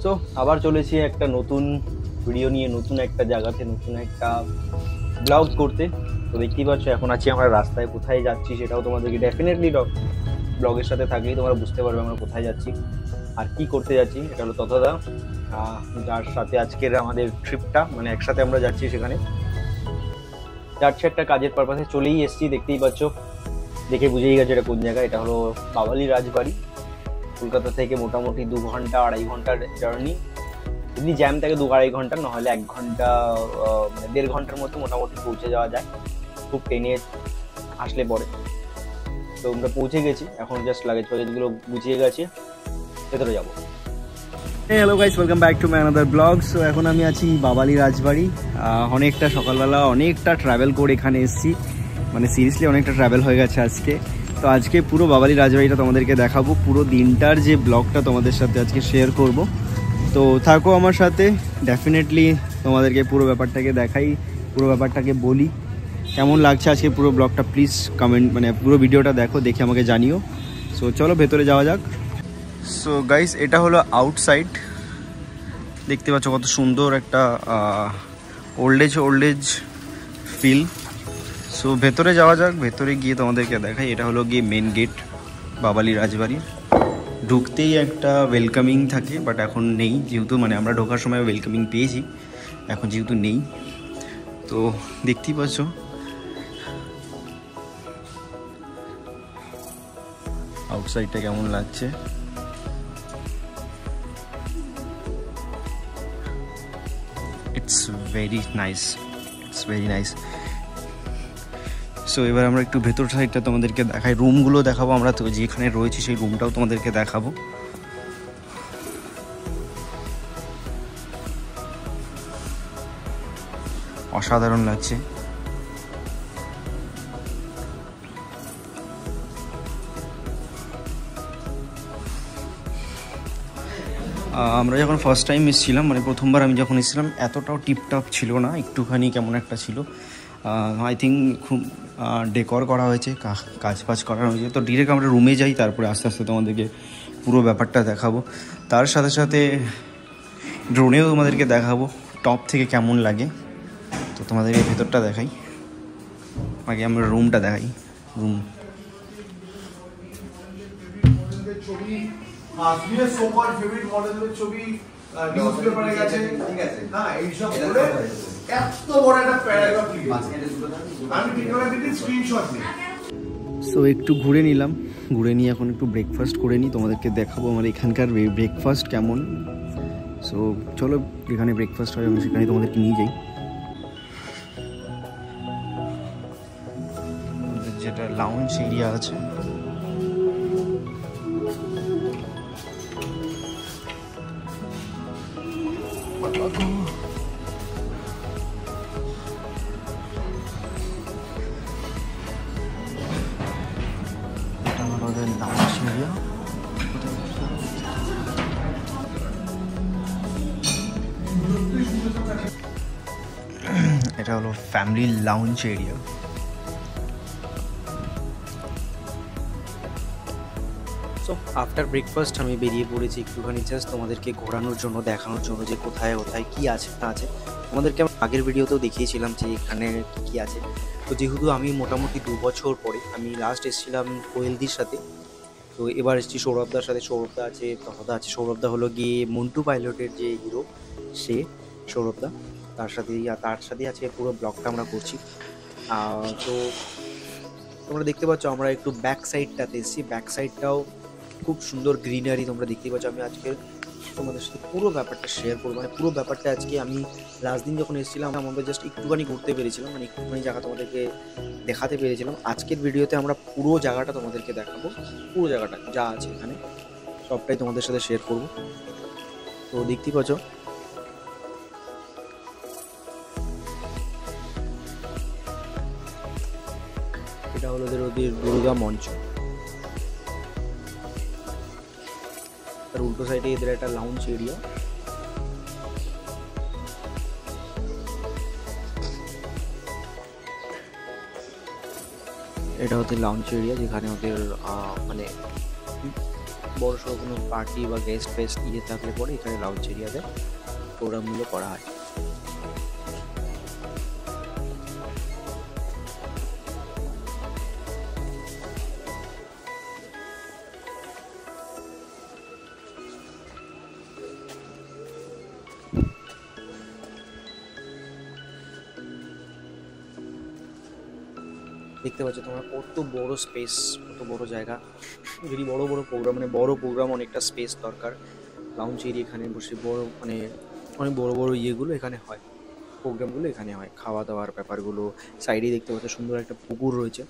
তো আবার চলেছি একটা নতুন ভিডিও নিয়ে, নতুন একটা জায়গাতে, নতুন একটা ব্লগ করতে। তো দেখতেই পাচ্ছ এখন আছি আমরা রাস্তায়, কোথায় যাচ্ছি সেটাও তোমাদেরকে ডেফিনেটলি ব্লগের সাথে থাকলেই তোমরা বুঝতে পারবে আমরা কোথায় যাচ্ছি আর কি করতে যাচ্ছি। এটা হলো তথাদা, যার সাথে আজকের আমাদের ট্রিপটা, মানে একসাথে আমরা যাচ্ছি সেখানে। যাচ্ছি একটা কাজের পারপাসে, চলেই এসছি, দেখতেই পাচ্ছ, দেখে বুঝেই গেছে এটা কোন জায়গা। এটা হলো বাওয়ালি রাজবাড়ি। কলকাতা থেকে মোটামুটি 2 ঘন্টা 2.5 ঘন্টার জার্নি। যদি জ্যাম থাকে 2-2.5 ঘন্টা, নাহলে 1 ঘন্টা মানে 1.5 ঘন্টার মধ্যে মোটামুটি পৌঁছে যাওয়া যায় খুব ট্রেনে আসলে পরে। তো আমরা পৌঁছে গেছি, এখন জাস্ট লাগেজগুলো গুছিয়ে গেছে, ভেতরে যাবো। Hello guys, welcome back to my another blog. So এখন আমি আছি বাওয়ালি রাজবাড়ি। অনেকটা সকালবেলা অনেকটা ট্রাভেল করে এখানে এসেছি, মানে সিরিয়াসলি অনেকটা ট্রাভেল হয়ে গেছে আজকে। তো আজকে পুরো বাওয়ালি রাজবাড়িটা তোমাদেরকে দেখাবো, পুরো দিনটার যে ব্লগটা তোমাদের সাথে আজকে শেয়ার করব। তো থাকো আমার সাথে, ডেফিনেটলি তোমাদেরকে পুরো ব্যাপারটাকে দেখাই, পুরো ব্যাপারটাকে বলি কেমন লাগছে আজকে পুরো ব্লগটা। প্লিজ কমেন্ট, মানে পুরো ভিডিওটা দেখো, দেখে আমাকে জানিও। সো চলো ভেতরে যাওয়া যাক। সো গাইস, এটা হলো আউটসাইড, দেখতে পাচ্ছ কত সুন্দর একটা ওল্ড এজ ফিল। সো ভেতরে যাওয়া যাক, ভেতরে গিয়ে তোমাদেরকে দেখাই। এটা হলো গিয়ে মেন গেট বাওয়ালি রাজবাড়ির। ঢুকতেই একটা ওয়েলকামিং থাকে, বাট এখন নেই, যেহেতু মানে আমরা ঢোকার সময় ওয়েলকামিং পেয়েছি, এখন যেহেতু নেই। তো দেখতেই পাচ্ছ আউটসাইডটা কেমন লাগছে। It's very nice. সো এবার আমরা একটু ভেতর সাইডটা তোমাদেরকে দেখাই, রুমগুলো দেখাবো, আমরা তো যেখানে রয়েছি সেই রুমটাও তোমাদেরকে দেখাবো। অসাধারণ লাগছে। আমরা যখন ফার্স্ট টাইম এসেছিলাম, মানে প্রথমবার আমি যখন এসেছিলাম, এতটাও টিপটপ ছিল না, একটুখানি কেমন একটা ছিল। আই থিঙ্ক খুব ডেকর করা হয়েছে, কাজ করা হয়েছে। তো ডিরেক্ট আমরা রুমে যাই, তারপরে আস্তে আস্তে তোমাদেরকে পুরো ব্যাপারটা দেখাবো। তার সাথে সাথে ড্রোনেও তোমাদেরকে দেখাবো টপ থেকে কেমন লাগে। তো তোমাদেরকে ভেতরটা দেখাই, আগে আমরা রুমটা দেখাই। রুম সো একটু ঘুরে নিলাম, ঘুরে নিয়ে এখন একটু ব্রেকফাস্ট করে নিই, তোমাদেরকে দেখাবো আমার এখানকার ব্রেকফাস্ট কেমন। সো চলো, যেখানে ব্রেকফাস্ট হয় আমি সেখানে তোমাদেরকে নিয়ে যাই। যেটা লাউঞ্জ এরিয়া আছে, এটা হলো family lounge area. So after breakfast আমি বেরিয়ে পড়েছি একটুখানি জাস্ট তোমাদেরকে ঘোরানোর জন্য, দেখানোর জন্য যে কোথায় কোথায় কী আছে না আছে। তোমাদেরকে আমি আগের ভিডিওতেও দেখিয়েছিলাম যে এখানে কী আছে। তো যেহেতু আমি মোটামুটি 2 বছর পরে, আমি লাস্ট এসেছিলাম কোয়েলদির সাথে, তো এবার এসেছি সৌরভদার সাথে। সৌরভদা আছে, তহদা আছে। সৌরভদা হলো গিয়ে মন্টু পাইলটের যে হিরো, সে সৌরভদা, তার সাথেই আছে পুরো ব্লগটা আমরা করছি। তো তোমরা দেখতে পাচ্ছ আমরা একটু ব্যাক সাইডটাতে এসেছি, ব্যাক সাইডটাও খুব সুন্দর গ্রিনারি তোমরা দেখতেই পাচ্ছ। আমি আজকে তোমাদের সাথে পুরো ব্যাপারটা শেয়ার করবো, মানে পুরো ব্যাপারটা আজকে আমি লাস্ট দিন যখন এসেছিলাম আমাদের জাস্ট একটুখানি ঘুরতে পেরেছিলাম, মানে একটুখানি জায়গা তোমাদেরকে দেখাতে পেরেছিলাম। আজকের ভিডিওতে আমরা পুরো জায়গাটা তোমাদেরকে দেখাবো, পুরো জায়গাটা যা আছে এখানে সবটাই তোমাদের সাথে শেয়ার করব। তো দেখতেই পাচ্ছ এটা হলো ওদের দুর্গা মঞ্চ, তার উল্টো সাইডে এদের একটা লাউঞ্জ এরিয়া। এটা হচ্ছে লাউঞ্জ এরিয়া, যেখানে ওদের মানে বড়সড় কোনো পার্টি বা গেস্ট ফেস্ট ইয়ে থাকলে পরে এখানে লাউঞ্জ এরিয়াতে প্রোগ্রামগুলো করা হয়। দেখতে পাচ্ছ তোমরা কত বড় স্পেস, কত বড় জায়গা। যদি বড় বড় প্রোগ্রাম মানে বড় প্রোগ্রাম অনেকটা স্পেস দরকার। লাউঞ্জ এরিয়া এখানে বসে বড় মানে অনেক বড় বড় ইয়েগুলো এখানে হয়, প্রোগ্রামগুলো এখানে হয়, খাওয়া দাওয়ার ব্যাপারগুলো। সাইডে দেখতে পাচ্ছ সুন্দর একটা পুকুর রয়েছে,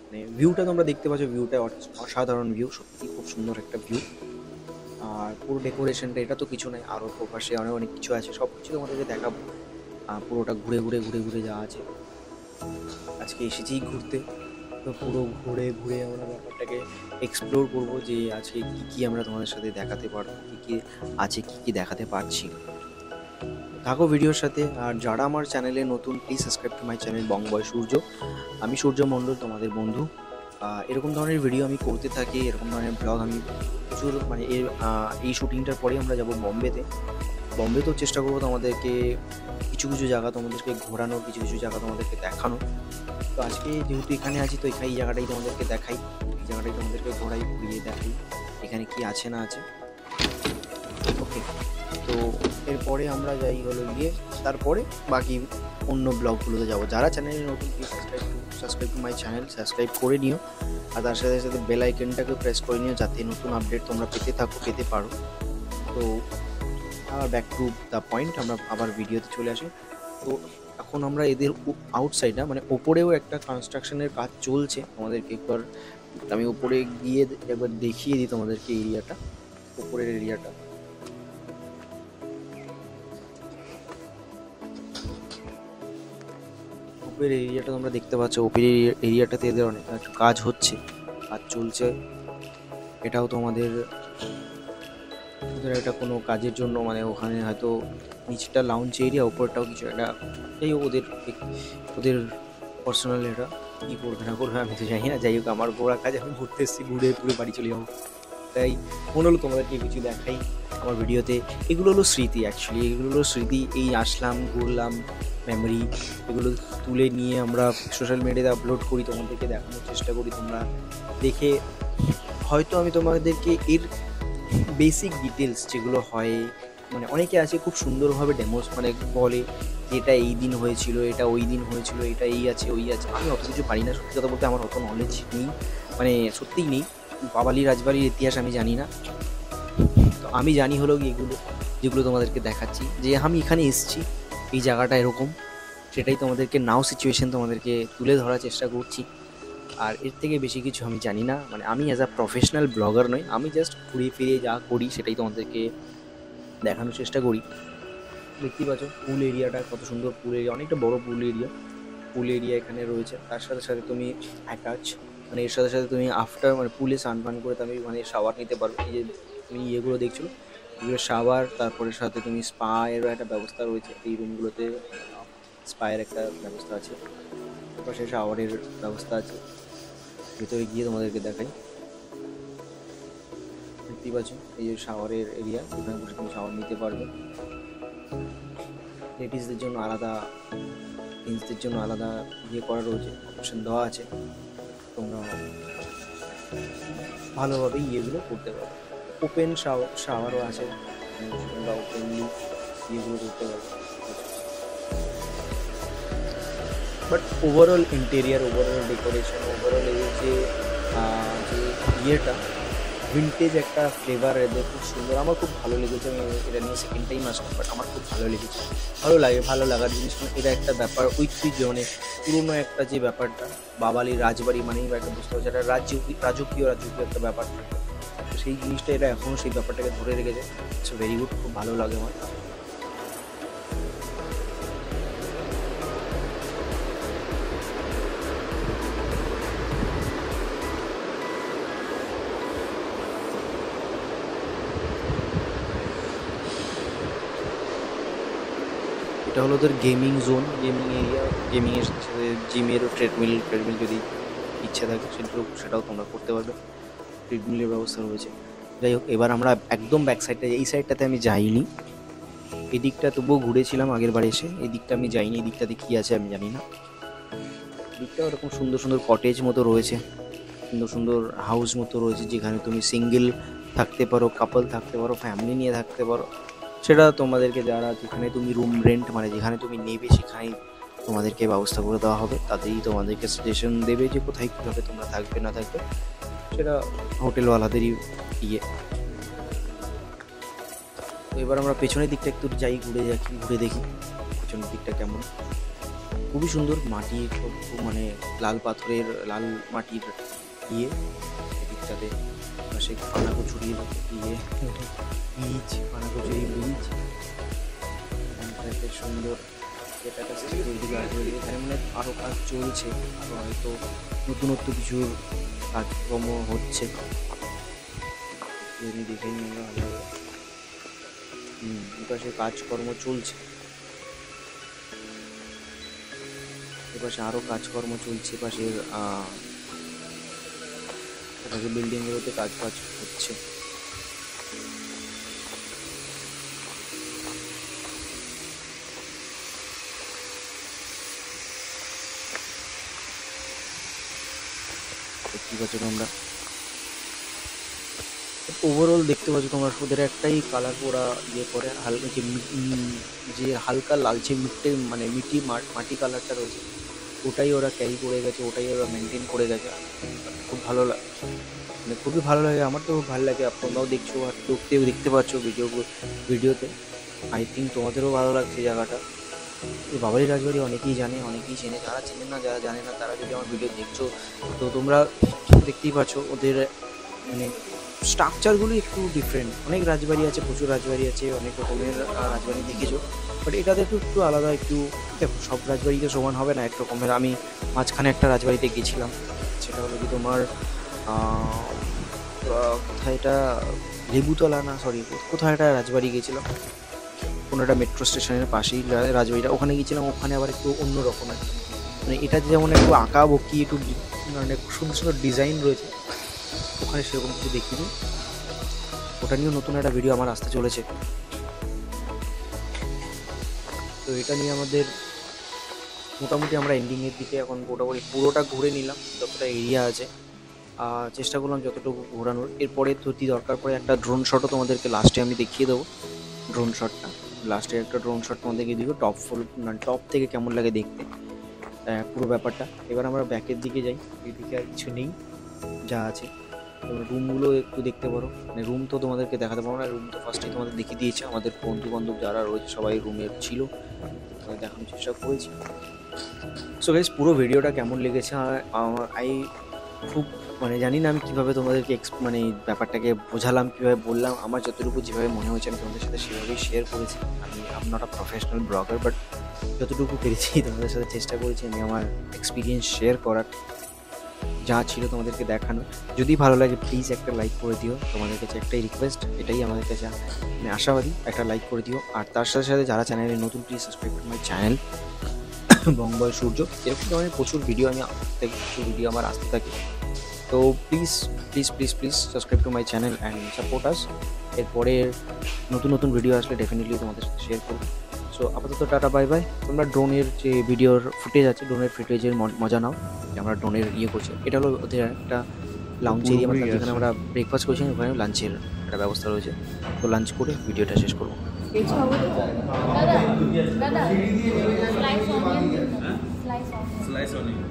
মানে ভিউটা তোমরা দেখতে পাচ্ছ, ভিউটা অসাধারণ ভিউ, সত্যি খুব সুন্দর একটা ভিউ। আর পুরো ডেকোরেশনটা, এটা তো কিছু নয়, আরও প্রপাশে অনেক অনেক কিছু আছে, সব কিছু তোমাদেরকে দেখাবো। পুরোটা ঘুরে ঘুরে ঘুরে ঘুরে যাওয়া আছে। আজকে এসেছি ঘুরতে, তো পুরো ঘুরে ঘুরে আমরা ব্যাপারটাকে এক্সপ্লোর করবো যে আজকে কী কী আমরা তোমাদের সাথে দেখাতে পারবো, কী কী আছে, কী কী দেখাতে পারছি। থাকো ভিডিওর সাথে। আর যারা আমার চ্যানেলে নতুন, please subscribe to my channel Bong boy Surya. আমি সূর্য মণ্ডল, তোমাদের বন্ধু। এরকম ধরনের ভিডিও আমি করতে থাকি, এরকম ধরনের ব্লগ আমি প্রচুর, মানে এই শুটিংটার পরেই আমরা যাব বোম্বেতে। বোম্বেতেও চেষ্টা করবো তোমাদেরকে কিছু কিছু জায়গা তোমাদেরকে ঘোরানো, কিছু কিছু জায়গা তোমাদেরকে দেখানো। তো আজকে যেহেতু এখানে আছি, তো এই জায়গাটাই তোমাদেরকে দেখাই, এই জায়গাটাই তোমাদেরকে ঘোরাই, ঘুরিয়ে দেখাই এখানে কি আছে না আছে। ওকে, তো এরপরে আমরা যাই হলো গিয়ে, তারপরে বাকি অন্য ব্লগগুলোতে যাবো। যারা চ্যানেলে নতুন, please subscribe to my channel, subscribe করে নিও। আর তার সাথে সাথে বেল আইকনটাকে প্রেস করে নিও, যাতে নতুন আপডেট তোমরা পেতে পারো। তো আবার ব্যাক টু দ্য পয়েন্ট, আমরা আবার ভিডিওতে চলে আসি। তো এখন আমরা এদের আউটসাইডটা, মানে ওপরেও একটা কনস্ট্রাকশনের কাজ চলছে, তোমাদেরকে একবার আমি ওপরে গিয়ে একবার দেখিয়ে দিই তোমাদেরকে এরিয়াটা, ওপরের এরিয়াটা। ওপরের এরিয়াটা তোমরা দেখতে পাচ্ছ, ওপরের এরিয়াটাতে এদের অনেক কাজ হচ্ছে, কাজ চলছে। এটাও তোমাদের একটা কোনো কাজের জন্য, মানে ওখানে হয়তো নিচটা লাউঞ্জ এরিয়া, ওপরটাও কিছু একটা, যাই হোক ওদের পার্সোনাল, এটা কী করবে না করবে আমি তো জানি না। যাই হোক, আমার ঘোরা কাজ, আমি ঘুরতে এসেছি, ঘুরে পুরো বাড়ি চলে যাবো, তাই মনে হলো তোমাদেরকে কিছু দেখাই আমার ভিডিওতে। এগুলো হলো স্মৃতি, অ্যাকচুয়ালি এগুলো হলো স্মৃতি। এই আসলাম, ঘুরলাম, মেমোরি, এগুলো তুলে নিয়ে আমরা সোশ্যাল মিডিয়াতে আপলোড করি, তোমাদেরকে দেখানোর চেষ্টা করি। তোমরা দেখে হয়তো আমি তোমাদেরকে এর বেসিক ডিটেলস যেগুলো হয়, মানে অনেকে আছে খুব সুন্দরভাবে ডেমোস, মানে বলে যে এটা এই দিন হয়েছিল, এটা ওই দিন হয়েছিল, এটা এই আছে ওই আছে। আমি অত কিছু পারি না, সত্যি কথা বলতে আমার অত নলেজ নেই, মানে সত্যিই নেই। বাবালি রাজবাড়ির ইতিহাস আমি জানি না। তো আমি জানি হলো এগুলো, যেগুলো তোমাদেরকে দেখাচ্ছি, যে আমি এখানে এসেছি, এই জায়গাটা এরকম, সেটাই তোমাদেরকে নাও সিচুয়েশন তোমাদেরকে তুলে ধরার চেষ্টা করছি। আর এর থেকে বেশি কিছু আমি জানি না, মানে আমি অ্যাজ আ প্রফেশনাল ব্লগার নই, আমি জাস্ট ঘুরে ফিরে যা করি সেটাই তোমাদেরকে দেখানোর চেষ্টা করি। দেখতেই পাচ্ছ পুল এরিয়াটা কত সুন্দর, পুল এরিয়া, অনেকটা বড় পুল এরিয়া এখানে রয়েছে। তার সাথে সাথে তুমি অ্যাটাচ, মানে এর সাথে সাথে তুমি আফটার, মানে পুলে স্নান পান করে তুমি মানে শাওয়ার নিতে পারবে। এই যে তুমি ইয়েগুলো দেখছো, এগুলো শাওয়ার, তারপরে সাথে তুমি স্পা এরও একটা ব্যবস্থা রয়েছে, এই রুমগুলোতে স্পায়ের একটা ব্যবস্থা আছে, পাশে শাওয়ারের ব্যবস্থা আছে। ভেতরে গিয়ে তোমাদেরকে দেখাই, দেখতেই পাচ্ছ এই যে শাওয়ারের এরিয়া, এখানে বসে তুমি শাওয়ার নিতে পারবে। লেডিসদের জন্য আলাদা, জেন্টসদের জন্য আলাদা ইয়ে করা রয়েছে, অপশন দেওয়া আছে, তোমরা ভালোভাবে ইয়েগুলো করতে পারো। ওপেন শাওয়ারও আছে, তোমরা ওপেনলি ইয়েগুলো করতে পারো। But overall interior, overall decoration, overall এই যে ইয়েটা ভিন্টেজ একটা ফ্লেভার এদের খুব সুন্দর, আমার খুব ভালো লেগেছে। আমি এটা নিয়ে সেকেন্ড টাইম আসলাম, বাট আমার খুব ভালো লেগেছে। ভালো লাগার জিনিস, এটা একটা ব্যাপার ঐতিহ্য, মানে পুরোনো একটা যে ব্যাপারটা, বাবালির রাজবাড়ি মানেই একটা বুঝতে পারছি একটা রাজকীয় একটা ব্যাপার থাকে, তো সেই জিনিসটা এটা এখনও সেই ব্যাপারটাকে ধরে রেখেছে। ইটস ভেরি গুড, খুব ভালো লাগে আমার। এটা হলো ওদের গেমিং জোন, গেমিং এরিয়া, গেমিংয়ের সাথে জিমেরও ট্রেডমিল যদি ইচ্ছা থাকে সেটাও তোমরা করতে পারবে, ট্রেডমিলের ব্যবস্থা রয়েছে। যাই হোক, এবার আমরা একদম ব্যাক সাইডটা, এই সাইডটাতে আমি যাইনি, এদিকটা তবুও ঘুরেছিলাম আগের বার এসে, এদিকটা আমি যাইনি, এদিকটাতে কী আছে আমি জানি না। এদিকটা ওরকম সুন্দর সুন্দর কটেজ মতো রয়েছে, সুন্দর সুন্দর হাউস মতো রয়েছে, যেখানে তুমি সিঙ্গেল থাকতে পারো, কাপল থাকতে পারো, ফ্যামিলি নিয়ে থাকতে পারো। সেটা তোমাদেরকে যারা, যেখানে তুমি রুম রেন্ট মানে যেখানে তুমি নেবে সেখানেই তোমাদেরকে ব্যবস্থা করে দেওয়া হবে, তাতেই তোমাদেরকে সাজেশন দেবে যে কোথায় কীভাবে তোমরা থাকবে না থাকবে, সেটা হোটেলওয়ালাদেরই ইয়ে। তো এবার আমরা পেছনের দিকটা একটু যাই, ঘুরে দেখি পেছনের দিকটা কেমন। খুবই সুন্দর, মাটি খুব মানে লাল পাথরের, লাল মাটির ইয়ে এদিকটাতে, পাশে পানাকচুরির ইয়ে বীজ, পানাকচুরি বীজ, বেশ সুন্দর। এটা কাছে এখানে মানে আরও কাজ চলছে, আরও হয়তো নতুনত্ব কিছুর কাজকর্ম হচ্ছে, দেখেই নিয়ে ভালো হবে। এপাশে কাজকর্ম চলছে, এপাশে আরও কাজকর্ম চলছে, এপাশের বিল্ডিংগুলোতে কাজ হচ্ছে। দেখতে পাচ্ছ তোমরা, ওভারঅল দেখতে পাচ্ছ তোমরা, ওদের একটাই কালার ওরা ইয়ে করে, হালকা যে হালকা লালচে মানে মাটি কালারটা রয়েছে, ওটাই ওরা ক্যারি করে গেছে, ওটাই ওরা মেনটেন করে গেছে। খুব ভালো লাগে, মানে খুবই ভালো লাগে, আমার তো খুব ভালো লাগে। তোমরাও দেখছো আর দেখতে পাচ্ছ ভিডিওতে, আই থিঙ্ক তোমাদেরও ভালো লাগছে জায়গাটা। এই বাবরি রাজবাড়ি অনেকেই জানে, অনেকেই চেনে, যারা চেনে না, যারা জানে না, তারা যদি আমার ভিডিও দেখছো তো তোমরা দেখতেই পাচ্ছ ওদের মানে স্ট্রাকচারগুলো একটু ডিফারেন্ট। অনেক রাজবাড়ি আছে, প্রচুর রাজবাড়ি আছে, অনেক রকমের রাজবাড়ি দেখেছো, বাট এটাতে একটু আলাদা। একটু দেখো, সব রাজবাড়িতে সমান হবে না, এক রকমের। আমি মাঝখানে একটা রাজবাড়িতে গেছিলাম, সেটা হলো কি তোমার কোথায় এটা, লেবুতলা না, সরি, কোথায় একটা রাজবাড়ি গেছিলাম, কোনো একটা মেট্রো স্টেশনের পাশেই রাজবাড়িটা, ওখানে গিয়েছিলাম। ওখানে আবার একটু অন্য রকমের, মানে এটা যেমন একটু আঁকা বকি, একটু মানে সুন্দর সুন্দর ডিজাইন রয়েছে, ওখানে সেরকম কিছু দেখিনি। ওটা নিয়েও নতুন একটা ভিডিও আমার আসতে চলেছে। তো এটা নিয়ে আমাদের মোটামুটি আমরা এন্ডিংয়ের দিকে এখন মোটামুটি পুরোটা ঘুরে নিলাম, যতটা এরিয়া আছে চেষ্টা করলাম যতটুকু ঘোরানোর। এরপরে যদি দরকার পড়ে একটা ড্রোন শটও তোমাদেরকে লাস্টে আমি দেখিয়ে দেবো। ড্রোন শটটা লাস্টে একটা ড্রোন শট তোমাদেরকে দিব, টপ থেকে কেমন লাগে দেখতে পুরো ব্যাপারটা। এবার আমরা ব্যাকের দিকে যাই, এদিকে আর কিছু নেই, যা আছে রুমগুলো একটু দেখতে পারো। মানে রুম তো তোমাদেরকে দেখাতে পারবো না, রুম তো ফার্স্টেই তোমাদের দেখিয়ে দিয়েছে। আমাদের বন্ধু বান্ধব যারা রয়েছে সবাই রুমের ছিল, দেখানোর চেষ্টা করেছি। সো গাইস, পুরো ভিডিওটা কেমন লেগেছে খুব মানে জানি না আমি কীভাবে তোমাদেরকে মানে ব্যাপারটাকে বোঝালাম, কীভাবে বললাম। আমার যতটুকু যেভাবে মনে হয়েছে আমি তোমাদের সাথে সেভাবেই শেয়ার করেছি। আমি not a professional blogger, but যতটুকু পেরেছি তোমাদের সাথে চেষ্টা করেছি আমি আমার এক্সপিরিয়েন্স শেয়ার করার, যা ছিল তোমাদেরকে দেখানো। যদি ভালো লাগে প্লিজ একটা লাইক করে দিও, তোমাদের কাছে একটাই রিকোয়েস্ট, এটাই আমাদের কাছে মানে আশাবাদী, একটা লাইক করে দিও। আর তার সাথে সাথে যারা চ্যানেলে নতুন, please subscribe to my channel Bong boy Surya. এরকম ধরনের প্রচুর ভিডিও আমার আসতে থাকে। তো please please please please subscribe to my channel and support us. এরপরে নতুন ভিডিও আসলে ডেফিনেটলি তোমাদের সাথে শেয়ার করবো। সো আপাতত টাটা, বাই বাই। তোমরা ড্রোনের যে ভিডিওর ফুটেজ আছে, ড্রোনের ফুটেজের মজা নাও, যে আমরা ড্রোনের ইয়ে করছি। এটা হলো ওদের একটা লাউঞ্জ এরিয়া, মানে যেখানে আমরা ব্রেকফাস্ট করছি, ওখানে লাঞ্চের একটা ব্যবস্থা রয়েছে। তো লাঞ্চ করে ভিডিওটা শেষ করবো। Slice onion.